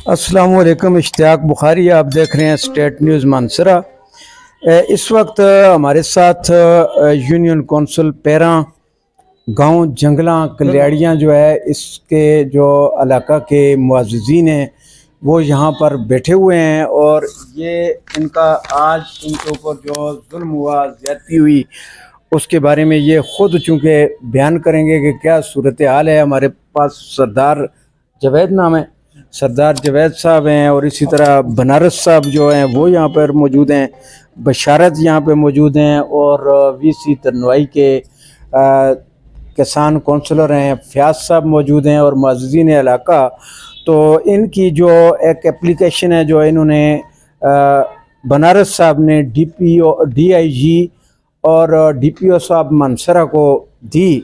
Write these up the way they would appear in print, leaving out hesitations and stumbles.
السلام علیکم، اشتیاق بخاری، آپ دیکھ رہے ہیں اسٹیٹ نیوز مانسرا۔ اس وقت ہمارے ساتھ یونین کونسل پیراں گاؤں جنگلاں کلیاڑیاں جو ہے اس کے جو علاقہ کے معززین ہیں وہ یہاں پر بیٹھے ہوئے ہیں، اور یہ ان کا آج ان کے اوپر جو ظلم ہوا، زیادتی ہوئی، اس کے بارے میں یہ خود چونکہ بیان کریں گے کہ کیا صورتحال ہے۔ ہمارے پاس سردار جاوید نام ہے، سردار جاوید صاحب ہیں، اور اسی طرح بنارس صاحب جو ہیں وہ یہاں پر موجود ہیں، بشارت یہاں پہ موجود ہیں، اور وی سی ترنوائی کے کسان کونسلر ہیں فیاض صاحب موجود ہیں، اور معززین علاقہ۔ تو ان کی جو ایک اپلیکیشن ہے جو انہوں نے بنارس صاحب نے ڈی آئی جی اور ڈی پی او صاحب مانسرا کو دی،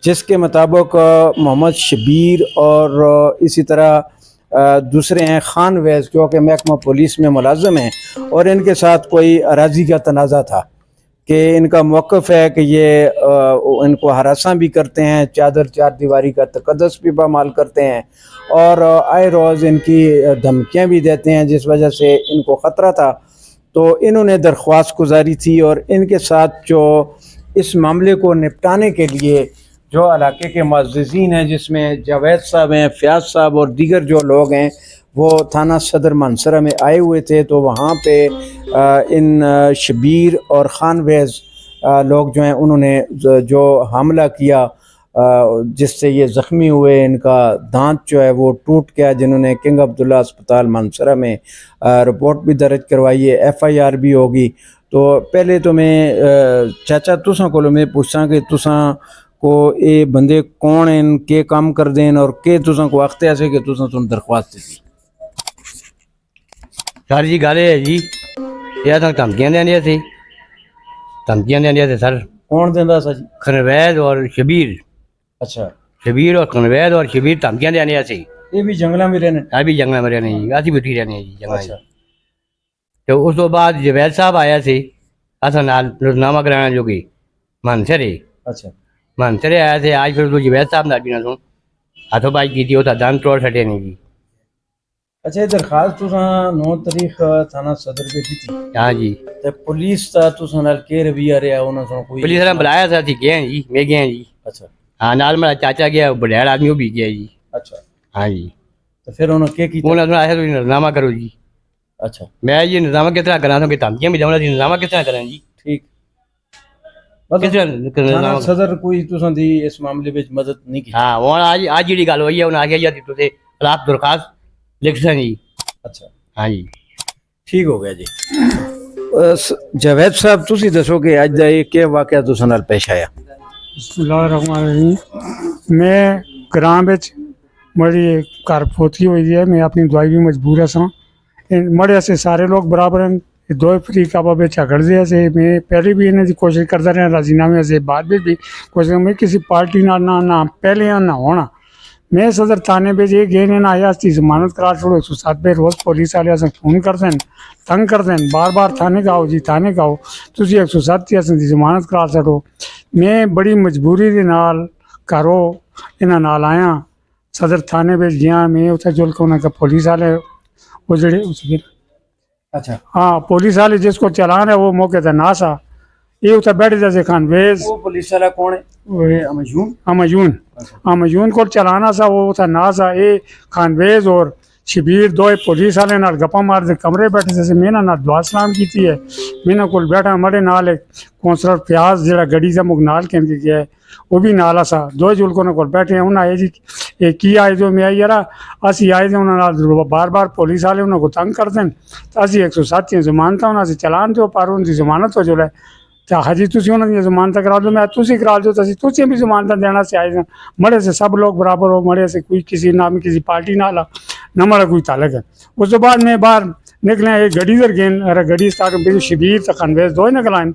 جس کے مطابق محمد شبیر اور اسی طرح دوسرے ہیں خان ویز جو کہ محکمہ پولیس میں ملازم ہیں، اور ان کے ساتھ کوئی اراضی کا تنازع تھا کہ ان کا موقف ہے کہ یہ ان کو ہراساں بھی کرتے ہیں، چادر چار دیواری کا تقدس بھی پامال کرتے ہیں، اور آئے روز ان کی دھمکیاں بھی دیتے ہیں، جس وجہ سے ان کو خطرہ تھا۔ تو انہوں نے درخواست گزاری تھی، اور ان کے ساتھ جو اس معاملے کو نپٹانے کے لیے جو علاقے کے معززین ہیں، جس میں جاوید صاحب ہیں، فیاض صاحب اور دیگر جو لوگ ہیں، وہ تھانہ صدر مانسرا میں آئے ہوئے تھے۔ تو وہاں پہ ان شبیر اور خان ویز لوگ جو ہیں انہوں نے جو حملہ کیا، جس سے یہ زخمی ہوئے، ان کا دانت جو ہے وہ ٹوٹ گیا، جنہوں نے کنگ عبداللہ اسپتال مانسرا میں رپورٹ بھی درج کروائی ہے، ایف آئی آر بھی ہوگی۔ تو پہلے تو میں چاچا تساں کو میں پوچھاں کہ تساں کو اے بندے کون ہیں، کے کام کر دیں، اور کہ تساں کو وقت ایسے کہ تساں تم درخواست دی؟ سر جی گل ہے جی، یہ تو دھمکیاں دینیا سی، دھمکیاں دینیا سی سر۔ کون دیندا سا جی؟ خنوید اور شبیر، اچھا، شبیر اور خنوید اور شبیر دھمکیاں دینیا سی۔ یہ بھی جنگلاں میں رہنے؟ یہ بھی جنگل میں رہنے جی، اسی بھی رہنے جی جنگل۔ اچھا، تو اس تو بعد جاوید صاحب آیا سی اصل نال نامہ کرانا جو کہ مانسرے اچھا، مانسرے آیا سی۔ آج پھر تو جاوید صاحب نے بھی نہ سن ہاتھوں بائی کی تھی، وہ دان توڑ چھٹے نہیں جی۔ اچھا، یہ درخواست تساں 9 تاریخ تھانہ صدر پہ دی تھی؟ ہاں جی، تے پولیس دا تساں نال کے رویہ رہا انہاں سن کوئی؟ پولیس نے بلایا تھا، تھی گئے ہیں جی، میں گئے ہیں جی۔ اچھا ہاں نال میرا چاچا گیا، بڑھیال آدمی وہ بھی گیا جی۔ اچھا، ہاں جی، تو پھر انہوں کیا کیتا؟ انہوں نے آیا تو نظامہ کرو جی۔ اچھا میں یہ نظامہ کس طرح کرا کہ دھمکیاں بھی جملہ تھی، نظامہ کس طرح کریں جی؟ ٹھیک، کس طرح تھانہ نظامہ؟ صدر کوئی تساں دی اس معاملے وچ مدد نہیں کی؟ ہاں ہوں آج جی گل ہوئی ہے، انہیں آخیا جی تے خلاف درخواست لکھ سن جی۔ اچھا، ہاں جی، ٹھیک ہو گیا جی۔ جاوید صاحب تسی دسو کہ اج دا یہ کیا واقعہ تساں نال پیش آیا؟ بسم اللہ الرحمن الرحیم۔ میں گراں بچ میری گھر پھوتی ہوئی ہے، میں اپنی دوائی بھی مجبور ہے ساں مڑے سے سارے لوگ برابر ہیں، دو فریق آپس میں جھگڑ دے سے میں پہلے بھی انہیں کوشش کرتا رہا، راضی نامے سے بعد بھی کوشش میں کسی پارٹی نہ پہلے نہ ہونا۔ میں صدر تھانے پہ یہ گئے نہ آیا اس کی ضمانت کرا چھوڑو، 107 پہ روز پولیس والے سے فون کرتے ہیں، تنگ کرتے ہیں، بار بار تھانے کا آؤ جی تھانے کا آؤ، تھی 107 کی ضمانت کرا چھوڑو۔ میں بڑی مجبوری دے نال گھروں انہاں نال آیا، صدر تھانے پہ گیا، میں اتنے جل کے انہوں کا پولیس والے وہ جڑے اچھا، ہاں پولیس والے جس کو چلان ہے وہ موقع تے نہ سا، یہ اتنے بیٹھے جیسے خان ویز وہ پولیس والا کون ہے؟ امجون؟ امجون کو چلانا سا، وہ اتنا نہ سا، یہ خان ویز اور شبیر دو پولیس والے نال گپا مارتے کمرے بیٹھے جیسے میں نہ دعا سلام کی ہے، میں نہ کول بیٹھا مڑے نال کونسلر پیاز جڑا گڑی سے مک نال کہن کے گیا ہے وہ بھی نالا سا، دو جلکوں نے کول بیٹھے ہیں، انہیں آئے جی یہ کی آئے جو میں آئی یار اسی آئے تھے، انہوں نے بار بار پولیس والے انہوں کو تنگ کرتے ہیں، تو اسی 107 ضمانت انہوں سے چلان دو پر ان کی ضمانت ہو جو ہے تو حجی تھی انہوں نے ضمانت کرا دو، میں تھی کرا دو تو تھی بھی ضمانت دینا سے آئے ہیں، مڑے سے سب لوگ برابر ہو، مڑے سے کوئی کسی نام کسی پارٹی نہ لا نہ مڑا کوئی تعلق ہے۔ اس کے بعد میں باہر نکلے ایک گڈی در گئے، ارے گڈی اسٹارٹ شبیر تو خنویز دو نکلائیں،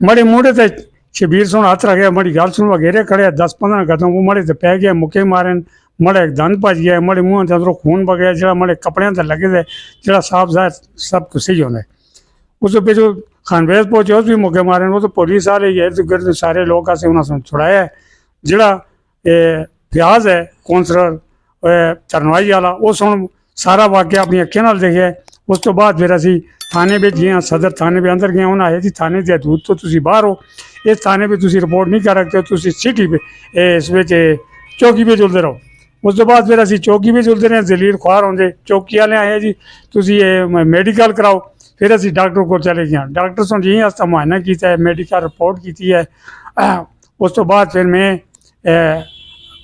مڑے موڑے تے شبیر سن ہاتھ رکھے، مڑی گل سن وغیرہ کھڑے 10-15 قدم وہ مڑے تے پہ گیا، مکے مارن مڑے ایک دند پج گیا، مڑے منہ اندروں خون بگیا، جڑا مڑے کپڑے تے لگے تھے جڑا صاف ظاہر سب کچھ صحیح ہونا ہے۔ اس پہ جو خانویز پہنچے اس بھی موقع مارے، وہ تو پولیس والے ارد گرد سارے لوگ سے انہوں نے چھڑایا ہے۔ جڑا پیاز ہے کونسلر ਚਰਨਵਾਈ ਵਾਲਾ, ਉਸ ਹੁਣ ਸਾਰਾ ਵਾਕਿਆ ਆਪਣੀ ਅੱਖਾਂ ਨਾਲ ਦੇਖਿਆ। ਉਸ ਤੋਂ ਬਾਅਦ ਫਿਰ ਅਸੀਂ ਥਾਣੇ ਵਿੱਚ ਗਏ, ਸਦਰ ਥਾਣੇ ਦੇ ਅੰਦਰ ਗਏ, ਉਹਨਾਂ ਆਏ ਜੀ ਥਾਣੇ ਦੀ ਹਦੂਦ ਤੋਂ ਤੁਸੀਂ ਬਾਹਰ ਹੋ, ਇਸ ਥਾਣੇ ਵਿੱਚ ਤੁਸੀਂ ਰਿਪੋਰਟ ਨਹੀਂ ਕਰ ਸਕਦੇ, ਤੁਸੀਂ ਸਿਟੀ ਇਸ ਵਿੱਚ ਚੌਕੀ ਵਿੱਚ ਉਲਦੇ ਰਹੋ। ਉਸ ਤੋਂ ਬਾਅਦ ਫਿਰ ਅਸੀਂ ਚੌਕੀ ਵਿੱਚ ਉਲਦੇ ਰਹੇ, ਜ਼ਲੀਲ ਖੁਆਰ ਹੁੰਦੇ, ਚੌਕੀ ਵਾਲੇ ਆਏ ਜੀ ਤੁਸੀਂ ਇਹ ਮੈਡੀਕਲ ਕਰਾਓ। ਫਿਰ ਅਸੀਂ ਡਾਕਟਰ ਕੋਲ ਚਲੇ ਗਏ, ਡਾਕਟਰ ਤੋਂ ਜੀ ਹਸਤਾ ਮੁਆਇਨਾ ਕੀਤਾ ਹੈ, ਮੈਡੀਕਲ ਰਿਪੋਰਟ ਕੀਤੀ ਹੈ। ਉਸ ਤੋਂ ਬਾਅਦ ਫਿਰ ਮੈਂ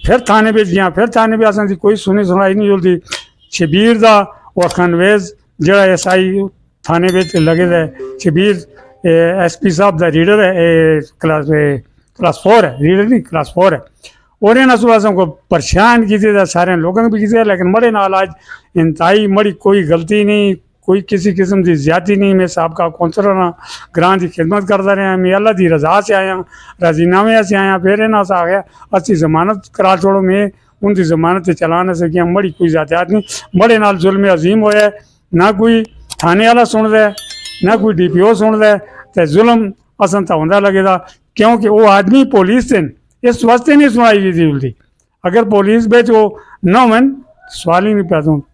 ਫਿਰ ਥਾਣੇ ਵਿੱਚ ਗਿਆ, ਫਿਰ ਥਾਣੇ ਵਿੱਚ ਅਸਾਂ ਦੀ ਕੋਈ ਸੁਣਾਈ ਨਹੀਂ ਜੁਲਦੀ। ਸ਼ਬੀਰ ਦਾ ਔਰ ਖਨਵੇਜ਼ ਜਿਹੜਾ SI ਥਾਣੇ ਵਿੱਚ ਲੱਗੇ ਦਾ ਸ਼ਬੀਰ SP ਸਾਹਿਬ ਦਾ ਰੀਡਰ ਹੈ, ਕਲਾਸ 4 ਹੈ, ਰੀਡਰ ਨਹੀਂ ਕਲਾਸ 4 ਹੈ। और इन असुआसों को परेशान किए सारे लोगों भी किए, लेकिन मड़े नाल आज इंतहाई मड़ी कोई गलती नहीं, कोई किसी किस्म की ज्यादती नहीं। मैं साहब का कौंसलर हाँ, ग्रां की खिदमत करता रहा, मैं अल्लाह की रजा से आया, राजीनामे से आया। फिर इन्हों से आ गया असी जमानत करा छोड़ो, मैं उनकी जमानत चला ना सकिया। मड़ी कोई ज्यादत नहीं, मड़े नाल जुल्म अजीम होया, ना कोई थाने वाला सुनता है, ना कोई DPO सुनता है, तो जुल्म असन तो होंदा लगेगा, क्योंकि वो आदमी पुलिस थे, इस वास्ते नहीं सुनाई गई थी उल्टी। अगर पुलिस बेच वो ना मन सवाल ही नहीं पैदा होता।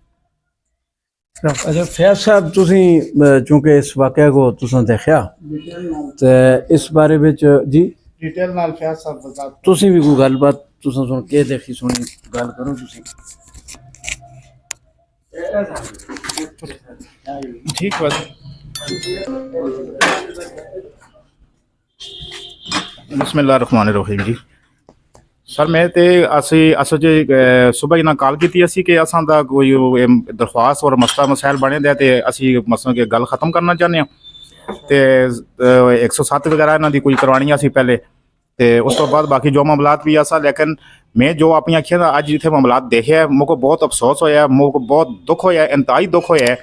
अच्छा फैज साहब, तुसी चूंकि इस वाक़े को तुसां देखिया ते इस बारे विच जी डिटेल नाल फैज साहब बता तुसी भी कोई गलबात तुसां सुन के देखी सुनी गल करो तुसी। ठीक बस बिस्मिल्लाहिर्रहमानिर्रहीम जी। सर मैं ते ਅਸੀਂ ਅਸਲ 'ਚ ਸੁਬਹ ਇਹਨਾਂ ਕਾਲ ਕੀਤੀ ਅਸੀਂ ਕਿ ਅਸਾਂ ਦਾ ਕੋਈ ਦਰਖਾਸਤ ਔਰ ਮਸਲਾ ਮਸਾਇਲ ਬਣੇ ਦੇ ਤੇ ਅਸੀਂ ਮਸਲਾ ਕਿ ਗੱਲ ਖਤਮ ਕਰਨਾ ਚਾਹੁੰਦੇ ਹਾਂ ਤੇ 107 ਵਗੈਰਾ ਇਹਨਾਂ ਦੀ ਕੋਈ ਕਰਵਾਉਣੀ ਅਸੀਂ ਪਹਿਲੇ ਤੇ ਉਸ ਤੋਂ ਬਾਅਦ ਬਾਕੀ ਜੋ ਮਾਮਲਾਤ ਵੀ ਆਸਾ। ਲੇਕਿਨ ਮੈਂ ਜੋ ਆਪਣੀਆਂ ਅੱਖੀਆਂ ਨਾਲ ਅੱਜ ਜਿੱਥੇ ਮਾਮਲਾਤ ਦੇਖਿਆ ਮੈਨੂੰ ਬਹੁਤ ਅਫਸੋਸ ਹੋਇਆ, ਮੈਨੂੰ ਬਹੁਤ ਦੁੱਖ ਹੋਇਆ, ਇੰਤਹਾਈ ਦੁੱਖ ਹੋਇਆ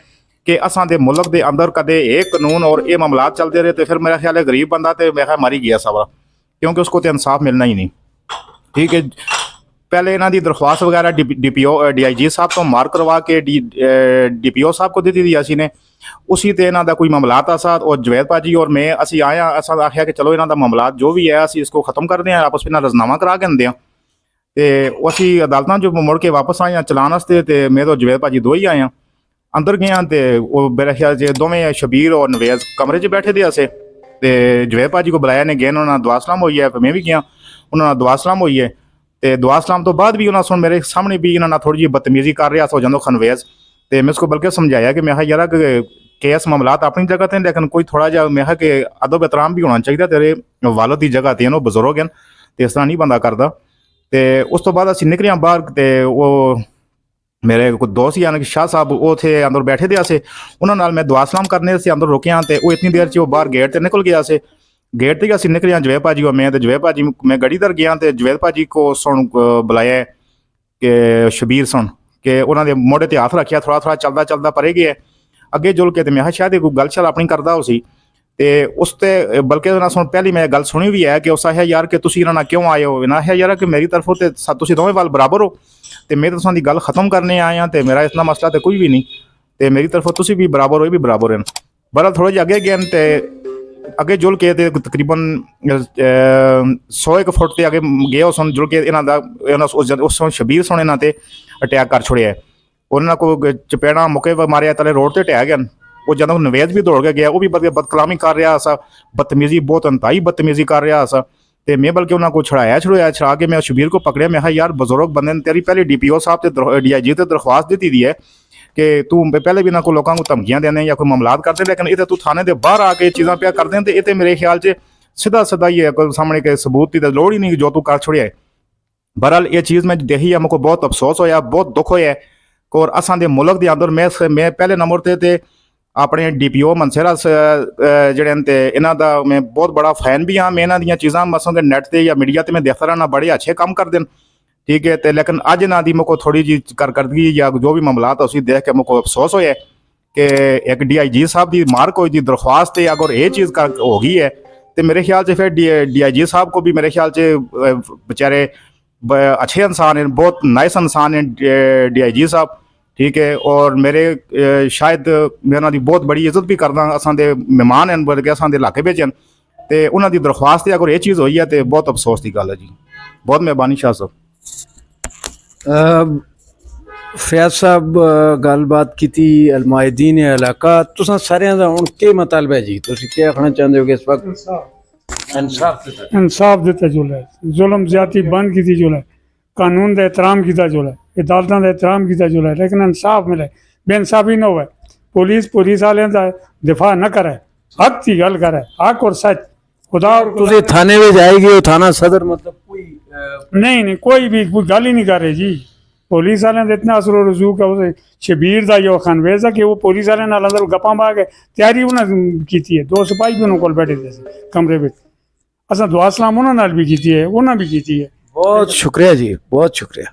ਕਿ ਅਸਾਂ ਦੇ ਮੁਲਕ ਦੇ ਅੰਦਰ ਕਦੇ ਇਹ ਕਾਨੂੰਨ ਔਰ ਇਹ ਮਾਮਲਾਤ ਚੱਲਦੇ ਰਹੇ ਤੇ ਫਿਰ ਮੇਰਾ ਖਿਆਲ ਹੈ ਗਰੀਬ ਬੰਦਾ ਤੇ ਮੈਂ ਕਿਹਾ ਮਰ ਹੀ ਗਿਆ ਸਵਰਾ, क्योंकि उसको तो इंसाफ मिलना ही नहीं। ठीक है, पहले इन्हों की दरख्वास्त वगैरह DIG साहब तो मार करवा के DPO साहब को दी दी असी ने, उसी ते इन्हों का कोई मामलात आसा और जवैद भाजी और मैं असी आए हाँ। असा आख्या कि चलो इन्हों का मामलात जो भी है असी इसको ख़त्म करते हैं, आपस में रजनामा करा के आते हैं। तो असी अदालत जो मुड़ के वापस आए हैं चलान वास्ते, तो मैं तो जवैद भाजी दो ही आए हैं। अंदर गए हैं तो मेरे ख्याल से दोवें शबीर और नवेज कमरे च बैठे थे असे, तो जवैद भाजी को बुलाया ने गए, उन्होंने दुआ सलाम हुई है, मैं भी गया, उन्होंने दुआ सलाम हुई है। तो दुआ सलाम तो बाद भी उन्होंने मेरे सामने भी इन्होंने थोड़ी जी बदतमीजी कर रहा हो जानो खनवेज। तो मैं उसको बल्कि समझाया कि मैं यार केस मामलात अपनी जगह थे, लेकिन कोई थोड़ा जहा मैं कि अदब एहतराम भी होना चाहिए, तेरे वालद की जगह थे, बजुर्ग हैं, तो इस तरह नहीं बंदा करता। तो उस तो बाद असीं निकले बाहर, तो वो मेरे कोई दोस्त यानी कि शाह साहब वो थे अंदर बैठे थे असे, उन्होंने मैं दुआ सलाम करने से अंदर रुके, तो वो इतनी देर से वो बाहर गेट से निकल गया से। गेट तक असीं निकले जवैद भाजी और मैं, तो जवैद भाजी मैं गड़ी तर गया, तो जवैद भाजी को सुन बुलाया कि शबीर सुन के उन्होंने मोढ़े ते हाथ रखिया, थोड़ा थोड़ा चलता चलता परे गया अगे जुल के, तो मैं शायद कोई गल शल अपनी करता उसी। तो उसते बल्कि उन्होंने सुन पहली मैं गल सुनी भी है कि उस आया यार कि तुसीं इन्हां नाल क्यों आए हो, इन्हां आया यार कि मेरी तरफों तो तुसीं दोवें वाल बराबर हो, तो मैं तुसां दी गल खत्म करने आया, तो मेरा इतना मसला तो कोई भी नहीं, तो मेरी तरफों तुसीं भी बराबर हो, ये भी बराबर हैं। बहरहाल थोड़े जे अगे गए, तो अगे जुल के तकरीबन 100 फुट से अगे गए, उस जुल के उस शबीर सुन इन्हां ते अटैक कर छोड़िया, उन्होंने को चपेड़ा मुके मारिया, तले रोड से ढह गए। वो जदों नवेद भी दौड़ के गया, वो भी बदकलामी कर रहा सा, बदतमीजी बहुत इंतहाई बदतमीजी कर रहा सा। तो मैं बल्कि उन्होंने को छड़ा के मैं शबीर को पकड़िया, मैं यार बुजुर्ग बंदे ने तेरी पहले DPO साहब से DIG से दरख्वास्त दी दी है कि तू पहले भी ना को लोगों को धमकियां देने या कोई मामलात करते, लेकिन ये तू थाने के बाहर आके चीज़ां पिया कर दें, तो ये मेरे ख्याल से सीधा सीधा ही है, कोई सामने के सबूत की तो लोड़ ही नहीं जो तू कर छोड़िया है। बहरहाल ये चीज़ मैं देखी है, मुझको बहुत अफसोस होया, बहुत दुख होया। और असां दे मुल्क के अंदर मैं पहले नंबर ते अपने DPO मनसेरा जड़े ते इन्हां दा मैं बहुत बड़ा फैन भी हाँ। मैं इन्हां दियां चीज़ां मसों के नेट ते या मीडिया ते मैं देखता रहना, बड़े अच्छे काम कर देन। ठीक है, तो लेकिन अज इन्हां दी मुझको थोड़ी जी करदगी या जो भी मामलात उसी देख के मुझको अफसोस होया कि एक DIG साहब की मार कोई दी दरख्वास्त है, अगर ये चीज़ हो गई है तो मेरे ख्याल से फिर DIG साहब को भी मेरे ख्याल से बेचारे अच्छे इंसान हैं, बहुत नाइस इंसान हैं DIG साहब। ठीक है, और मेरे शायद मैं उन्होंने बहुत बड़ी इज्जत भी करदा, असां दे मेहमान हैं बल्कि असां दे इलाके विच हैं, तो उन्हों की दरख्वास्त अगर ये चीज़ हुई है तो बहुत अफसोस की गल है जी। बहुत मेहरबानी शाह साहब। फयाज साहब गलबात की अलमायदीन इलाका तुसा सारिਆਂ ਦਾ ਹੁਣ ਕੀ ਮਤਲਬ ਹੈ ਜੀ ਤੁਸੀਂ ਕੀ ਆਖਣਾ ਚਾਹੁੰਦੇ ਹੋ ਕਿ ਇਸ ਵਕਤ इंसाफ इंसाफ दिता जुल है जुल्म ज्यादा बंद की जुल है कानून का एहतराम किया जुल है अदालतों का एहतराम किया जुल है लेकिन इंसाफ मिले बेइंसाफी न होवे पुलिस वाले का दिफा न करे हक की गल करे हक और सच खुदा और ਤੁਸੀਂ ਥਾਣੇ ਵਿੱਚ ਜਾਏਗੀ ਉਹ ਥਾਣਾ ਸਦਰ मतलब कोई नहीं कोई भी कोई गल ही नहीं कर रहे जी पुलिस वाले का इतना असर रजूक है उसे शबीर का जो खानवेज है कि वो पुलिस वाले नाल अंदर गप्पा मार के तैयारी उन्हें की है 2 सिपाही भी उन्होंने बैठे थे कमरे में असा दुआ सलाम उन्होंने भी की है उन्होंने भी की है बहुत शुक्रिया जी बहुत शुक्रिया